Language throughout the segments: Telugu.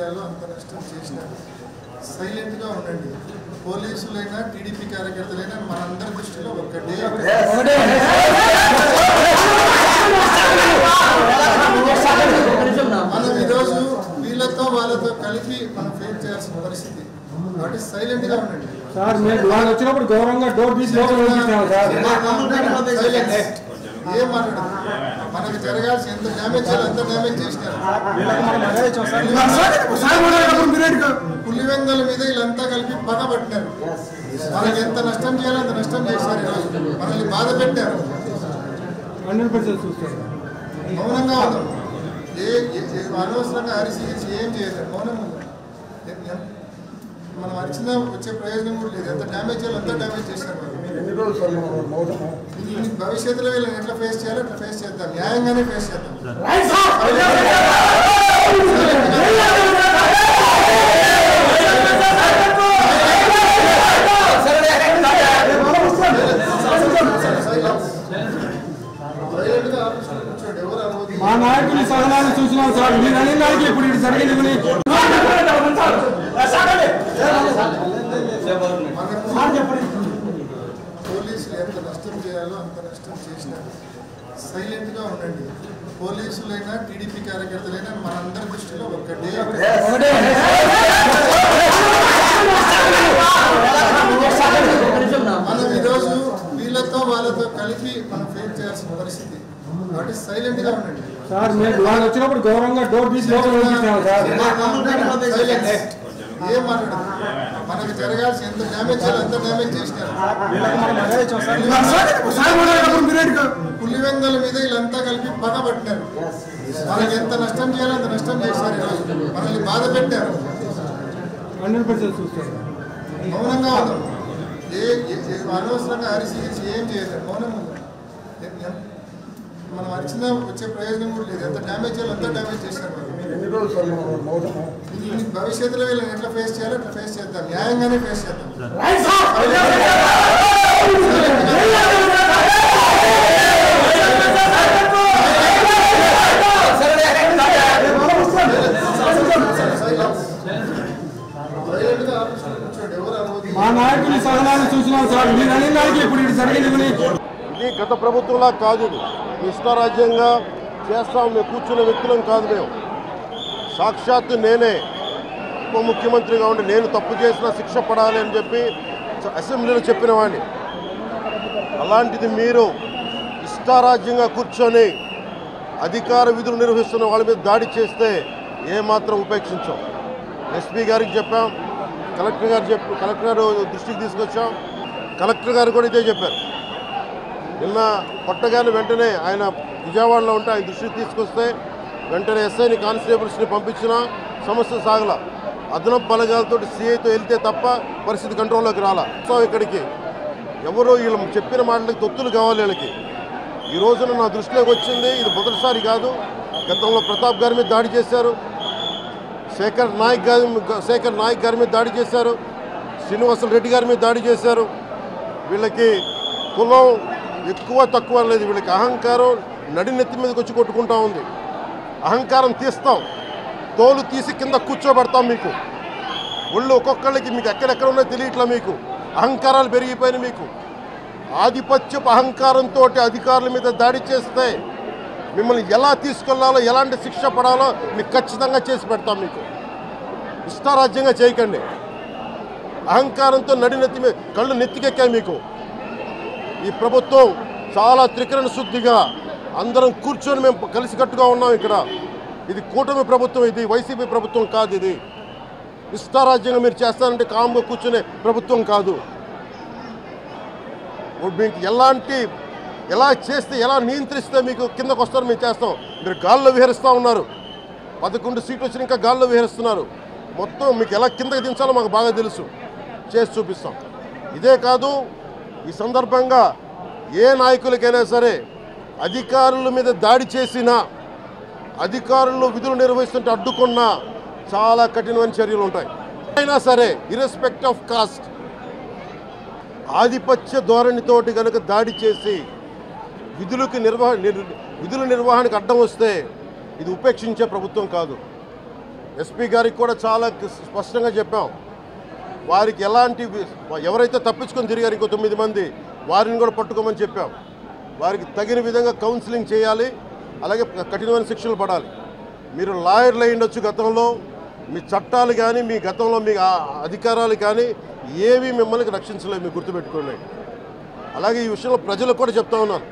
చేయాలో అంత నష్టం చేసినారు. సైలెంట్గా ఉండండి. పోలీసులైనా టీడీపీ కార్యకర్తలైనా మనందరి దృష్టిలో ఒక్కటే. మనం ఈరోజు వీళ్ళతో వాళ్ళతో కలిపి మనం ఫేస్ చేయాల్సిన పరిస్థితి. కాబట్టి సైలెంట్గా ఉండండి. సార్ మేము వాళ్ళు వచ్చినప్పుడు గౌరవంగా డోర్ తీసి లోపల పంపిస్తాము సార్. ఏం మాట్లాడదు. మనకు జరగాల్సి ఎంత డ్యామేజ్ చేయాలి అంత డ్యామేజ్ చేసినారు. పులివెందుల మీద వీళ్ళంతా కలిపి పగబట్టినారు. మనకి ఎంత నష్టం చేయాలో అంత నష్టం చేశారు. ఈరోజు మనల్ని బాధ పెట్టారు. 100% చూస్తారు. మౌనంగా ఉన్నాం. అనవసరంగా అరిసి ఏం చేయలేదు. మౌనం ఉందాం. మనం అరిచిన వచ్చే ప్రయోజనం కూడా లేదు. ఎంత డ్యామేజ్ చేయాలో అంత డ్యామేజ్ చేశారు. భవిష్యత్తులో వీళ్ళని ఎట్లా ఫేస్ చేయాలో అట్లా ఫేస్ చేద్దాం. న్యాయంగానే ఫేస్ చేద్దాం. మా నాయకులు సహనాన్ని చూసినాం సార్. మీరు అనే దానికి ఇప్పుడు ఇది జరిగింది. పోలీసులు ఎంత నష్టం చేయాలో అంత నష్టం చేసినారు. సైలెంట్గా ఉండండి. పోలీసులైనా టీడీపీ కార్యకర్తలైనా మనందరి దృష్టిలో ఒక్కటే. మనం ఈరోజు వీళ్ళతో వాళ్ళతో కలిపి మనం ఫేస్ చేయాల్సిన పరిస్థితి. కాబట్టి సైలెంట్గా ఉండండి. సార్ మేము వాళ్ళు వచ్చినప్పుడు గౌరవంగా డోర్ తీసి లోపల పంపిస్తాము సార్. ఏం మాట్లాడదు. మనకు జరగాల్సి ఎంత డ్యామేజ్ చేయాలి అంత డ్యామేజ్ చేసినారు. పులివెందుల మీద వీళ్ళంతా కలిపి పగబట్టినారు. మనకి ఎంత నష్టం చేయాలో అంత నష్టం చేశారు. ఈరోజు మనల్ని బాధ పెట్టారు. 100% చూస్తారు. మౌనంగా ఉన్నాం. అనవసరంగా అరిసి ఏం చేయలేదు. మౌనం ఉందాం. మనం అరిచిన వచ్చే ప్రయోజనం కూడా లేదు. ఎంత డ్యామేజ్ చేయాలో అంత డ్యామేజ్ చేశారు. భవిష్యత్తులో వీళ్ళని ఎట్లా ఫేస్ చేయాలో అట్లా ఫేస్ చేద్దాం. న్యాయంగానే ఫేస్ చేద్దాం. మా నాయకులు సహనాన్ని చూసినాం సార్. మీరు అనే దానికి ఇప్పుడు ఇది జరిగింది. ఇది గత ప్రభుత్వంలా కాదు. ఇష్టారాజ్యంగా చేస్తాం మేము కూర్చున్న వ్యక్తులం కాదు. మేము సాక్షాత్తు నేనే ఉప ముఖ్యమంత్రిగా ఉండి నేను తప్పు చేసినా శిక్ష పడాలి అని చెప్పి అసెంబ్లీలో చెప్పిన వాడిని. అలాంటిది మీరు ఇష్టారాజ్యంగా కూర్చొని అధికార విధులు నిర్వహిస్తున్న వాళ్ళ మీద దాడి చేస్తే ఏమాత్రం ఉపేక్షించాం. ఎస్పీ గారికి చెప్పాం, కలెక్టర్ గారు దృష్టికి తీసుకొచ్చాం. కలెక్టర్ గారు కూడా ఇదే చెప్పారు. నిన్న కొట్టగానే వెంటనే ఆయన విజయవాడలో ఉంటే ఆయన దృష్టికి తీసుకొస్తే వెంటనే ఎస్ఐని కానిస్టేబుల్స్ని పంపించినా సమస్య సాగల. అదనపు బలగాలతో సిఐతో వెళ్తే తప్ప పరిస్థితి కంట్రోల్లోకి రాలా. సో ఇక్కడికి ఎవరో వీళ్ళు చెప్పిన మాటలకి తొత్తులు కావాలి. వీళ్ళకి ఈ రోజున నా దృష్టిలోకి వచ్చింది. ఇది మొదటిసారి కాదు. గతంలో ప్రతాప్ గారి మీద దాడి చేశారు. శేఖర్ నాయక్ గారి మీద దాడి చేశారు. శ్రీనివాసులు రెడ్డి గారి మీద దాడి చేశారు. వీళ్ళకి కులం ఎక్కువ తక్కువ లేదు. వీళ్ళకి అహంకారం నడినెత్తి మీదకి వచ్చి కొట్టుకుంటా ఉంది. అహంకారం తీస్తాం, తోలు తీసి కింద కూర్చోబెడతాం. మీకు ఒళ్ళు ఒక్కొక్కళ్ళకి మీకు ఎక్కడెక్కడ ఉన్నాయో తెలియట్లా. మీకు అహంకారాలు పెరిగిపోయినాయి. మీకు ఆధిపత్యపు అహంకారంతో అధికారుల మీద దాడి చేస్తే మిమ్మల్ని ఎలా తీసుకెళ్లాలో, ఎలాంటి శిక్ష పడాలో మీకు ఖచ్చితంగా చేసి పెడతాం. మీకు ఇష్టారాజ్యంగా చేయకండి. అహంకారంతో నడినెత్తి మీద కళ్ళు నెత్తికెక్కాయి. మీకు ఈ ప్రభుత్వం చాలా త్రికరణ శుద్ధిగా అందరం కూర్చొని మేము కలిసికట్టుగా ఉన్నాం. ఇక్కడ ఇది కూటమి ప్రభుత్వం, ఇది వైసీపీ ప్రభుత్వం కాదు. ఇది ఇష్టారాజ్యంగా మీరు చేస్తారంటే కామ్గా కూర్చునే ప్రభుత్వం కాదు. మీకు ఎలా చేస్తే, ఎలా నియంత్రిస్తే మీకు కిందకు వస్తారో మేము చేస్తాం. మీరు గాల్లో విహరిస్తూ ఉన్నారు. 11 సీట్లు వచ్చిన ఇంకా గాల్లో విహరిస్తున్నారు. మొత్తం మీకు ఎలా కిందకి దించాలో మాకు బాగా తెలుసు. చేసి చూపిస్తాం. ఇదే కాదు, ఈ సందర్భంగా ఏ నాయకులకైనా సరే అధికారుల మీద దాడి చేసినా, అధికారులు విధులు నిర్వహిస్తుంటే అడ్డుకున్నా చాలా కఠినమైన చర్యలు ఉంటాయి. అయినా సరే ఇర్రెస్పెక్ట్ ఆఫ్ కాస్ట్ ఆధిపత్య ధోరణితోటి కనుక దాడి చేసి విధుల నిర్వహణకు అడ్డం వస్తే ఇది ఉపేక్షించే ప్రభుత్వం కాదు. ఎస్పీ గారికి కూడా చాలా స్పష్టంగా చెప్పాం. వారికి ఎలాంటి ఎవరైతే తప్పించుకొని తిరిగారు ఇంకో 9 మంది వారిని కూడా పట్టుకోమని చెప్పాం. వారికి తగిన విధంగా కౌన్సిలింగ్ చేయాలి, అలాగే కఠినమైన శిక్షలు పడాలి. మీరు లాయర్లు అయి ఉండొచ్చు గతంలో, మీ చట్టాలు కానీ మీ గతంలో మీ అధికారాలు కానీ ఏవి మిమ్మల్ని రక్షించలేదు, మీరు గుర్తుపెట్టుకోండి. అలాగే ఈ విషయంలో ప్రజలకు కూడా చెప్తా ఉన్నాను,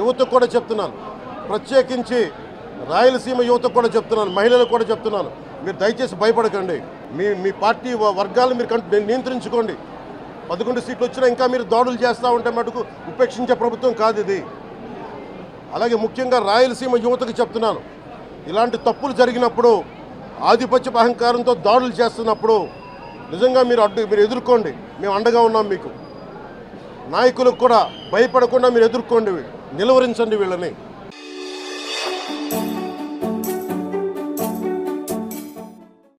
యువతకు కూడా చెప్తున్నాను, ప్రత్యేకించి రాయలసీమ యువతకు కూడా చెప్తున్నాను, మహిళలకు కూడా చెప్తున్నాను, మీరు దయచేసి భయపడకండి. మీ పార్టీ వర్గాలను మీరు నియంత్రించుకోండి. 11 సీట్లు వచ్చినా ఇంకా మీరు దాడులు చేస్తూ ఉంటే మటుకు ఉపేక్షించే ప్రభుత్వం కాదు ఇది. అలాగే ముఖ్యంగా రాయలసీమ యువతకు చెప్తున్నాను, ఇలాంటి తప్పులు జరిగినప్పుడు ఆధిపత్య అహంకారంతో దాడులు చేస్తున్నప్పుడు నిజంగా మీరు ఎదుర్కోండి, మేము అండగా ఉన్నాం మీకు. నాయకులకు కూడా భయపడకుండా మీరు ఎదుర్కోండి, నిలువరించండి వీళ్ళని.